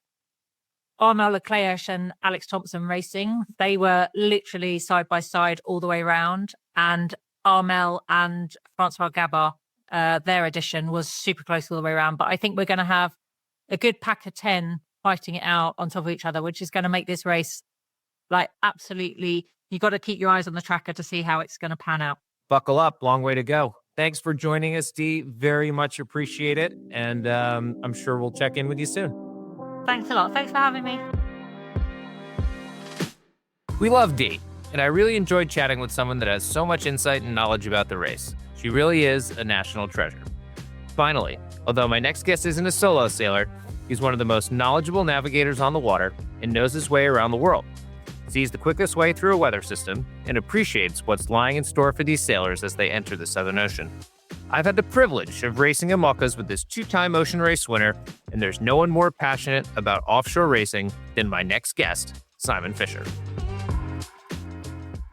Armel Leclerc and Alex Thompson racing. They were literally side by side all the way around. And Armel and Francois Gabard, their edition was super close all the way around. But I think we're going to have a good pack of 10 fighting it out on top of each other, which is going to make this race like absolutely, you got to keep your eyes on the tracker to see how it's going to pan out. Buckle up. Long way to go. Thanks for joining us, Dee. Very much appreciate it. And I'm sure we'll check in with you soon. Thanks a lot. Thanks for having me. We love Dee, and I really enjoyed chatting with someone that has so much insight and knowledge about the race. She really is a national treasure. Finally, although my next guest isn't a solo sailor, he's one of the most knowledgeable navigators on the water and knows his way around the world. Sees the quickest way through a weather system and appreciates what's lying in store for these sailors as they enter the Southern Ocean. I've had the privilege of racing IMOCAs with this 2-time ocean race winner, and there's no one more passionate about offshore racing than my next guest, Simon Fisher.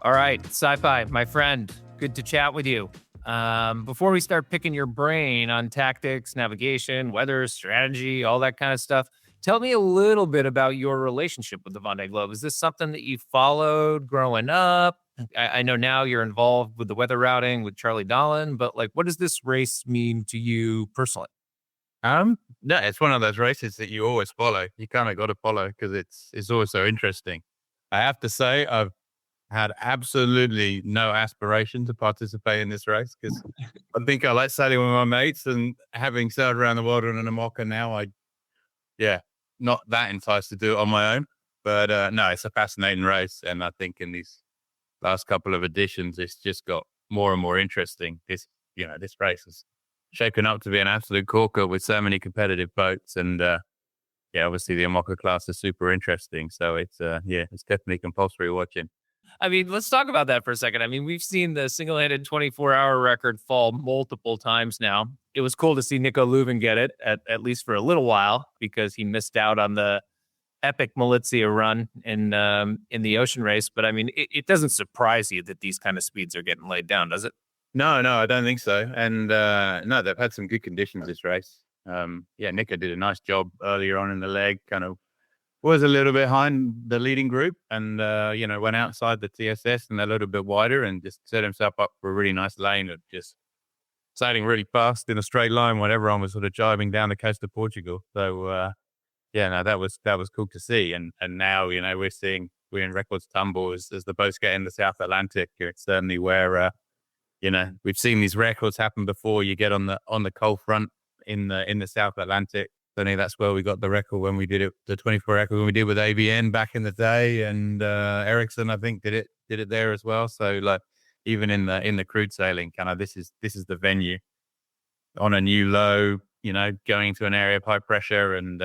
All right, Sci-Fi, my friend, good to chat with you. Before we start picking your brain on tactics, navigation, weather, strategy, all that kind of stuff, tell me a little bit about your relationship with the Vendée Globe. Is this something that you followed growing up? I know now you're involved with the weather routing with Charlie Dolan, but like, what does this race mean to you personally? No, it's one of those races that you always follow. You kind of got to follow because it's always so interesting. I have to say, I've had absolutely no aspiration to participate in this race because I think I like sailing with my mates, and having sailed around the world on an IMOCA now, not that enticed to do it on my own. But no, it's a fascinating race, and I think in these last couple of editions, it's just got more and more interesting. This race is shaping up to be an absolute corker with so many competitive boats, and obviously the IMOCA class is super interesting. So it's definitely compulsory watching. I mean, let's talk about that for a second. I mean, we've seen the single-handed 24-hour record fall multiple times now. It was cool to see Nico Leuven get it, at least for a little while, because he missed out on the epic Malizia run in the ocean race. But I mean, it doesn't surprise you that these kind of speeds are getting laid down, does it? No, I don't think so. And no, they've had some good conditions this race. Nico did a nice job earlier on in the leg, kind of was a little bit behind the leading group, and went outside the TSS and a little bit wider and just set himself up for a really nice lane of just sailing really fast in a straight line when everyone was sort of jibing down the coast of Portugal. So that was cool to see. And now we're in records tumble as the boats get in the South Atlantic. It's certainly where we've seen these records happen before. You get on the cold front in the South Atlantic. I think that's where we got the record when we did it, the 24 record when we did with ABN back in the day, and Ericsson I think did it there as well. So like even in the crude sailing, kind of this is the venue on a new low, going to an area of high pressure, and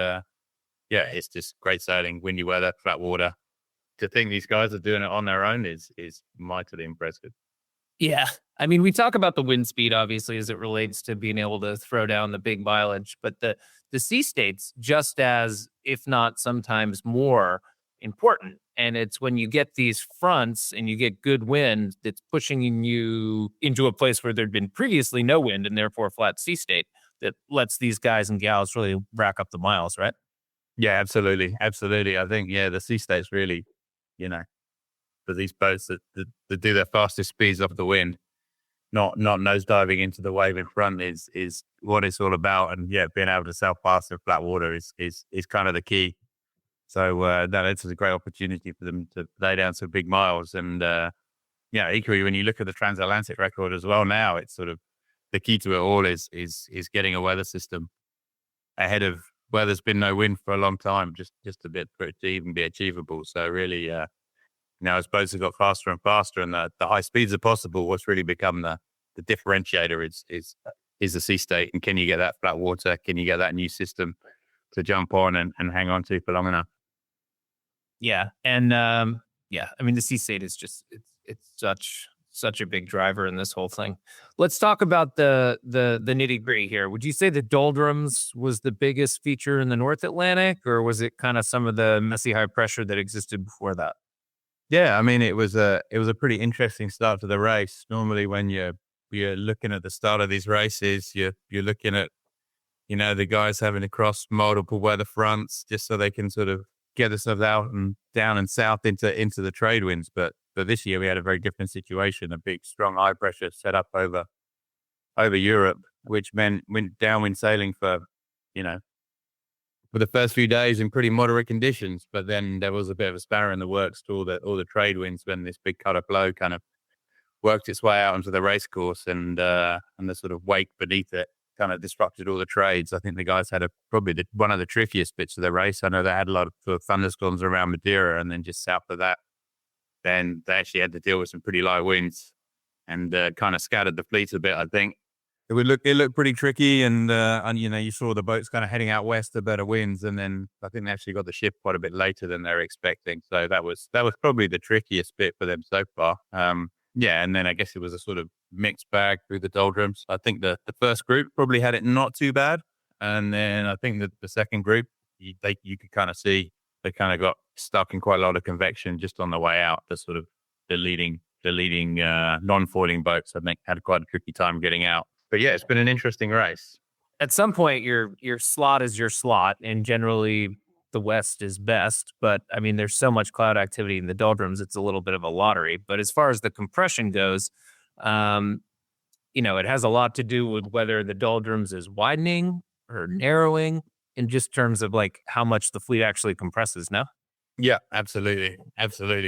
it's just great sailing, windy weather, flat water. To think these guys are doing it on their own is mightily impressive. Yeah. I mean, we talk about the wind speed, obviously, as it relates to being able to throw down the big mileage, but the sea state's just as, if not sometimes more important. And it's when you get these fronts and you get good wind that's pushing you into a place where there'd been previously no wind and therefore flat sea state that lets these guys and gals really rack up the miles, right? Yeah, absolutely. Absolutely. I think, the sea state's really, for these boats that do their fastest speeds off the wind, not nosediving into the wave in front is what it's all about. And being able to sail fast in flat water is kind of the key. So that's a great opportunity for them to lay down some big miles. And equally, when you look at the transatlantic record as well, now it's sort of the key to it all is getting a weather system ahead of where there's been no wind for a long time, just a bit for it to even be achievable. So really, as boats have got faster and faster and the high speeds are possible, what's really become the differentiator is the sea state. And can you get that flat water? Can you get that new system to jump on and hang on to for long enough? Yeah. And yeah, I mean the sea state is just it's such a big driver in this whole thing. Let's talk about the nitty-gritty here. Would you say the doldrums was the biggest feature in the North Atlantic, or was it kind of some of the messy high pressure that existed before that? Yeah, I mean it was a pretty interesting start to the race. Normally when you're looking at the start of these races, you're looking at, you know, the guys having to cross multiple weather fronts just so they can sort of get themselves out and down and south into the trade winds. But this year we had a very different situation, a big strong high pressure set up over Europe, which meant went downwind sailing for, you know, for the first few days in pretty moderate conditions. But then there was a bit of a spanner in the works to all the trade winds when this big cut of flow kind of worked its way out onto the race course, and the sort of wake beneath it kind of disrupted all the trades. I think the guys had probably one of the trickiest bits of the race. I know they had a lot of sort of thunderstorms around Madeira, and then just south of that, then they actually had to deal with some pretty low winds and kind of scattered the fleet a bit. I think it looked pretty tricky, and you know, you saw the boats kind of heading out west to better winds, and then I think they actually got the ship quite a bit later than they were expecting. So that was probably the trickiest bit for them so far. Yeah, and then I guess it was a sort of mixed bag through the doldrums. I think the first group probably had it not too bad, and then I think that the second group, you could kind of see they kind of got stuck in quite a lot of convection just on the way out. The leading non-foiling boats, I think, had quite a tricky time getting out. But yeah, it's been an interesting race. At some point, your slot is your slot, and generally the west is best. But I mean, there's so much cloud activity in the doldrums, it's a little bit of a lottery. But as far as the compression goes, you know, it has a lot to do with whether the doldrums is widening or narrowing, in just terms of like how much the fleet actually compresses. No. Yeah, absolutely.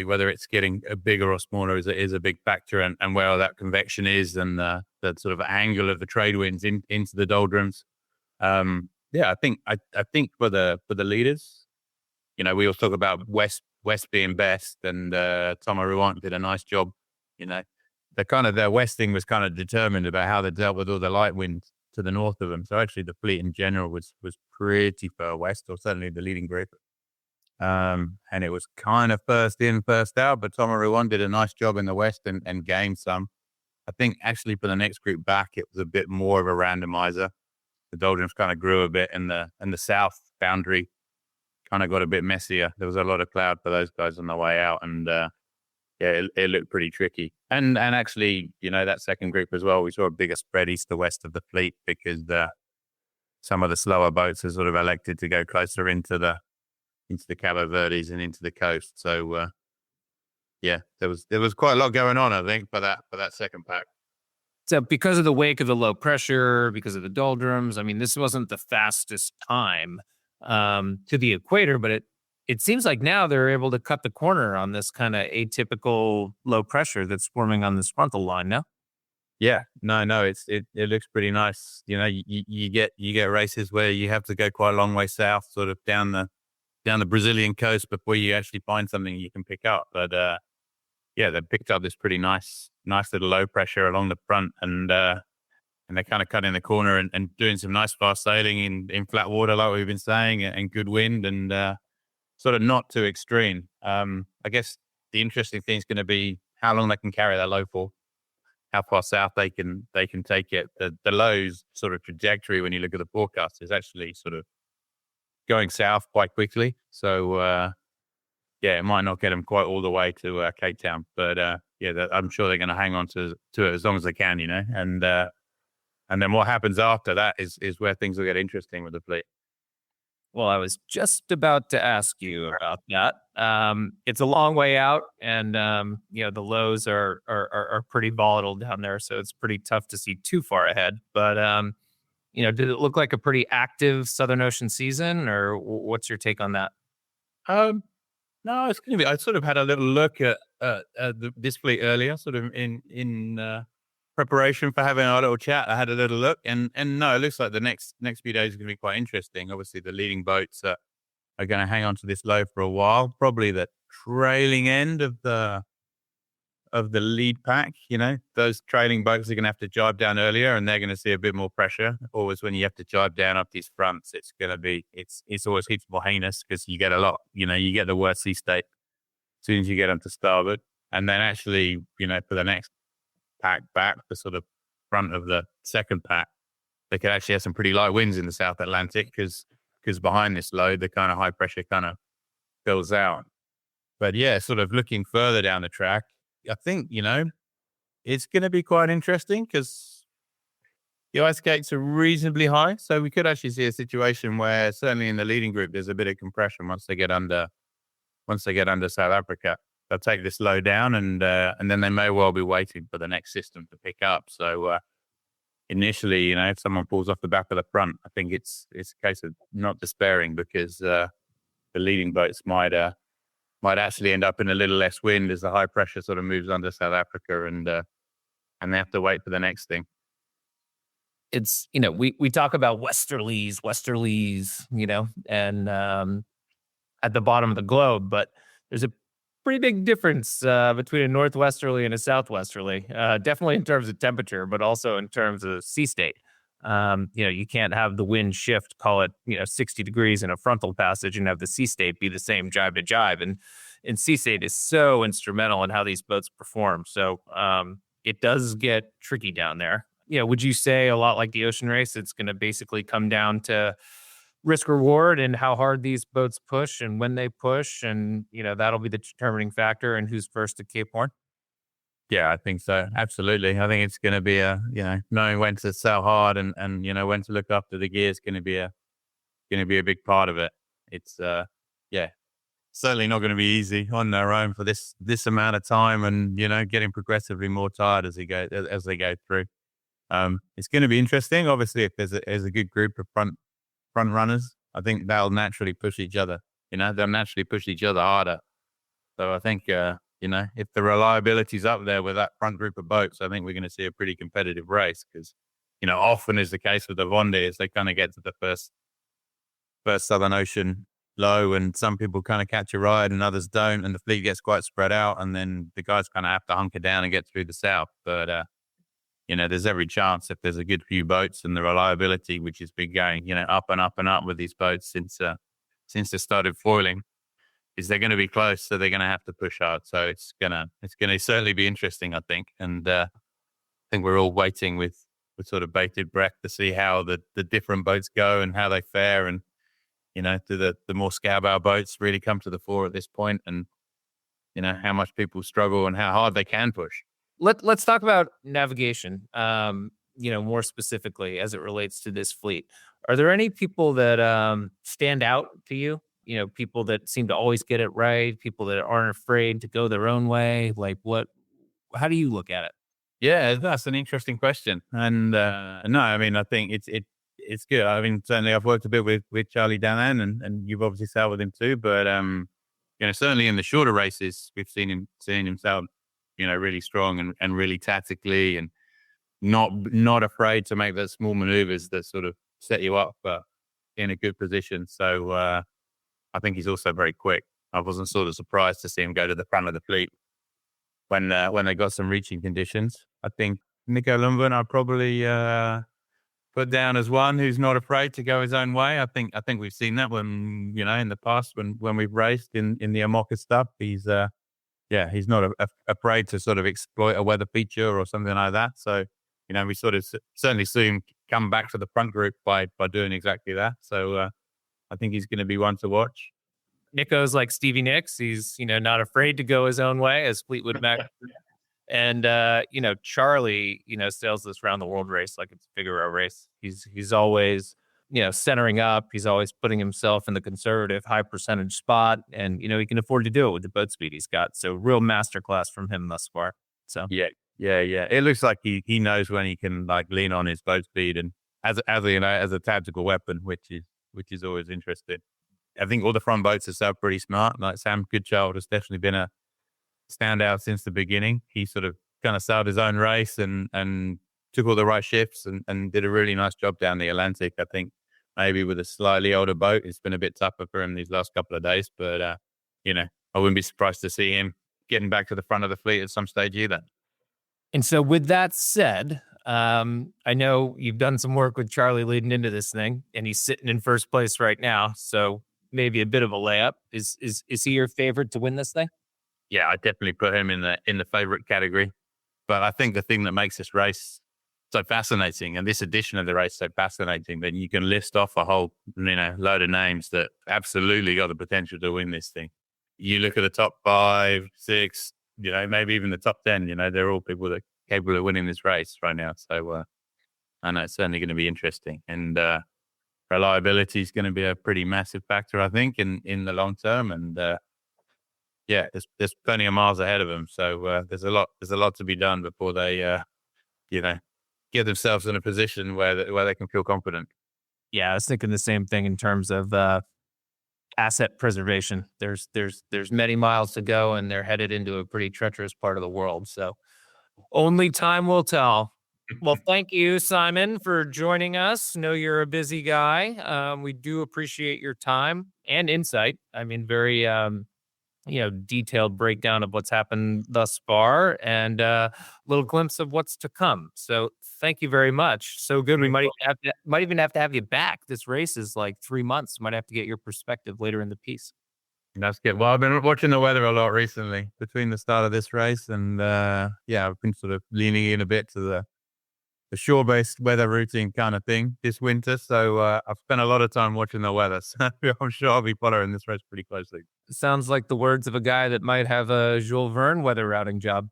Whether it's getting bigger or smaller is a big factor, and where that convection is, and the sort of angle of the trade winds into the doldrums. Yeah, I think for the leaders, you know, we all talk about west being best, and Thomas Ruant did a nice job. You know, their westing was kind of determined about how they dealt with all the light winds to the north of them. So actually, the fleet in general was pretty far west, or certainly the leading group. And it was kind of first in, first out, but Thomas Ruant did a nice job in the west and gained some. I think actually for the next group back, it was a bit more of a randomizer. The doldrums kind of grew a bit, and the south boundary kind of got a bit messier. There was a lot of cloud for those guys on the way out, and yeah, it looked pretty tricky. And actually, you know, that second group as well, we saw a bigger spread east to west of the fleet, because some of the slower boats are sort of elected to go closer into the Cabo Verdes and into the coast. So yeah, there was quite a lot going on, I think, for that second pack. So because of the wake of the low pressure, because of the doldrums, I mean, this wasn't the fastest time to the equator, but it seems like now they're able to cut the corner on this kind of atypical low pressure that's forming on this frontal line now. Yeah, no, it looks pretty nice. You know, you get races where you have to go quite a long way south, sort of down the Brazilian coast, before you actually find something you can pick up. But yeah, they picked up this pretty nice little low pressure along the front, and they're kind of cutting the corner and doing some nice fast sailing in flat water, like we've been saying, and good wind, and sort of not too extreme. I guess the interesting thing is going to be how long they can carry that low for, how far south they can take it. The low's sort of trajectory, when you look at the forecast, is actually sort of going south quite quickly. So yeah, it might not get them quite all the way to Cape Town, but yeah, I'm sure they're going to hang on to it as long as they can, you know. And then what happens after that is where things will get interesting with the fleet. Well, I was just about to ask you about that. It's a long way out, and you know, the lows are pretty volatile down there, so it's pretty tough to see too far ahead. But you know, did it look like a pretty active Southern Ocean season, or what's your take on that? No, it's going to be. I sort of had a little look at this fleet earlier, sort of in preparation for having a little chat. I had a little look, and no, it looks like the next few days are going to be quite interesting. Obviously, the leading boats are going to hang on to this low for a while. Probably the trailing end of the of the lead pack, those trailing boats are going to have to jibe down earlier, and they're going to see a bit more pressure. Always when you have to jibe down up these fronts, it's going to be, it's always heaps more heinous because you get a lot, you get the worst sea state as soon as you get onto starboard. And then actually, for the next pack back, the sort of front of the second pack, they could actually have some pretty light winds in the South Atlantic because behind this load, the kind of high pressure kind of fills out. But yeah, sort of looking further down the track, I think, it's going to be quite interesting because the ice gates are reasonably high. So we could actually see a situation where certainly in the leading group, there's a bit of compression once they get under South Africa. They'll take this low down and then they may well be waiting for the next system to pick up. So initially, if someone pulls off the back of the front, I think it's a case of not despairing because the leading boats might actually end up in a little less wind as the high pressure sort of moves under South Africa and they have to wait for the next thing. It's, we talk about westerlies, and at the bottom of the globe, but there's a pretty big difference between a northwesterly and a southwesterly, definitely in terms of temperature, but also in terms of sea state. You can't have the wind shift, call it, 60 degrees in a frontal passage and have the sea state be the same jibe to jibe. And sea state is so instrumental in how these boats perform. So it does get tricky down there. Would you say a lot like the ocean race, it's going to basically come down to risk reward and how hard these boats push and when they push, and that'll be the determining factor in who's first to Cape Horn? Yeah, I think so. Absolutely. I think it's going to be knowing when to sail hard and when to look after the gear is going to be a big part of it. It's certainly not going to be easy on their own for this amount of time, and getting progressively more tired as they go through. It's going to be interesting. Obviously, if there's a good group of front runners, I think they'll naturally push each other. They'll naturally push each other harder. So I think if the reliability's up there with that front group of boats, I think we're going to see a pretty competitive race because, often is the case with the Vendée is they kind of get to the first Southern Ocean low and some people kind of catch a ride and others don't, and the fleet gets quite spread out, and then the guys kind of have to hunker down and get through the South. But, there's every chance if there's a good few boats and the reliability, which has been going, up and up and up with these boats since they started foiling, is they're going to be close, so they're going to have to push hard. So it's gonna certainly be interesting, I think. And I think we're all waiting with sort of bated breath to see how the different boats go and how they fare, and do the more scowbow boats really come to the fore at this point, and how much people struggle and how hard they can push. Let's talk about navigation. More specifically as it relates to this fleet. Are there any people that stand out to you? People that seem to always get it right, people that aren't afraid to go their own way. Like how do you look at it? Yeah, that's an interesting question. And no, I mean, I think it's good. I mean, certainly I've worked a bit with Charlie Danan and you've obviously sailed with him too, but certainly in the shorter races, we've seen him sail, really strong and really tactically and not afraid to make those small maneuvers that sort of set you up in a good position. So I think he's also very quick. I wasn't sort of surprised to see him go to the front of the fleet when they got some reaching conditions. I think Nico Lumben I'd probably put down as one who's not afraid to go his own way. I think we've seen that when in the past when we've raced in the Amoka stuff. He's not afraid to sort of exploit a weather feature or something like that. So we sort of certainly see him come back to the front group by doing exactly that. So I think he's going to be one to watch. Nico's like Stevie Nicks. He's, not afraid to go his own way, as Fleetwood Mac. And, Charlie, sails this round the world race like it's a Figaro race. He's always, centering up. He's always putting himself in the conservative high percentage spot. And, he can afford to do it with the boat speed he's got. So real masterclass from him thus far. So yeah. It looks like he knows when he can like lean on his boat speed and as a tactical weapon, which is always interesting. I think all the front boats are so pretty smart. Like Sam Goodchild has definitely been a standout since the beginning. He sort of kind of sailed his own race and took all the right shifts and did a really nice job down the Atlantic. I think maybe with a slightly older boat, it's been a bit tougher for him these last couple of days. But, I wouldn't be surprised to see him getting back to the front of the fleet at some stage either. And so with that said, I know you've done some work with Charlie leading into this thing, and he's sitting in first place right now. So maybe a bit of a layup. Is he your favorite to win this thing? Yeah, I definitely put him in the favorite category. But I think the thing that makes this race so fascinating, and this edition of the race so fascinating, that you can list off a whole load of names that absolutely got the potential to win this thing. You look at the top 5, 6, maybe even the top 10. They're all people that are capable of winning this race right now. So I know it's certainly going to be interesting, and reliability is going to be a pretty massive factor, I think, in the long term. And there's plenty of miles ahead of them. So there's a lot to be done before they get themselves in a position where they can feel confident. Yeah, I was thinking the same thing in terms of asset preservation. There's many miles to go, and they're headed into a pretty treacherous part of the world. So only time will tell. Well, thank you, Simon, for joining us. Know you're a busy guy. We do appreciate your time and insight. I mean, very detailed breakdown of what's happened thus far, and a little glimpse of what's to come. So thank you very much. So good. We might even have to have you back. This race is like 3 months. Might have to get your perspective later in the piece. That's good. Well, I've been watching the weather a lot recently between the start of this race and I've been sort of leaning in a bit to the shore-based weather routing kind of thing this winter. So I've spent a lot of time watching the weather. So I'm sure I'll be following this race pretty closely. Sounds like the words of a guy that might have a Jules Verne weather routing job.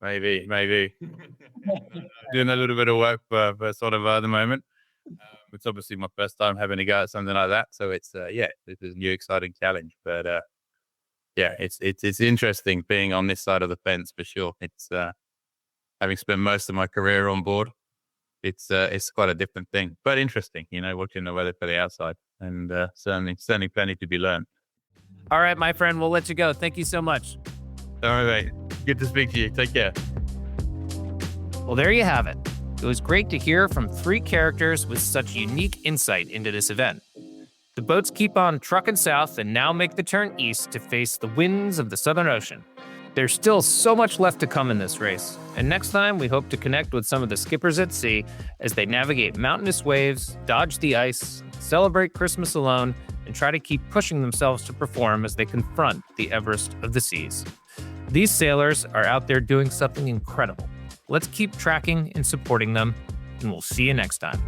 Maybe. Doing a little bit of work for sort of the moment. It's obviously my first time having to go at something like that. So it's it's a new exciting challenge. But it's interesting being on this side of the fence for sure. It's having spent most of my career on board. It's quite a different thing, but interesting, watching the weather for the outside, and certainly plenty to be learned. All right, my friend, we'll let you go. Thank you so much. All right, mate. Good to speak to you. Take care. Well, there you have it. It was great to hear from 3 characters with such unique insight into this event. The boats keep on trucking south and now make the turn east to face the winds of the Southern Ocean. There's still so much left to come in this race, and next time we hope to connect with some of the skippers at sea as they navigate mountainous waves, dodge the ice, celebrate Christmas alone, and try to keep pushing themselves to perform as they confront the Everest of the seas. These sailors are out there doing something incredible. Let's keep tracking and supporting them, and we'll see you next time.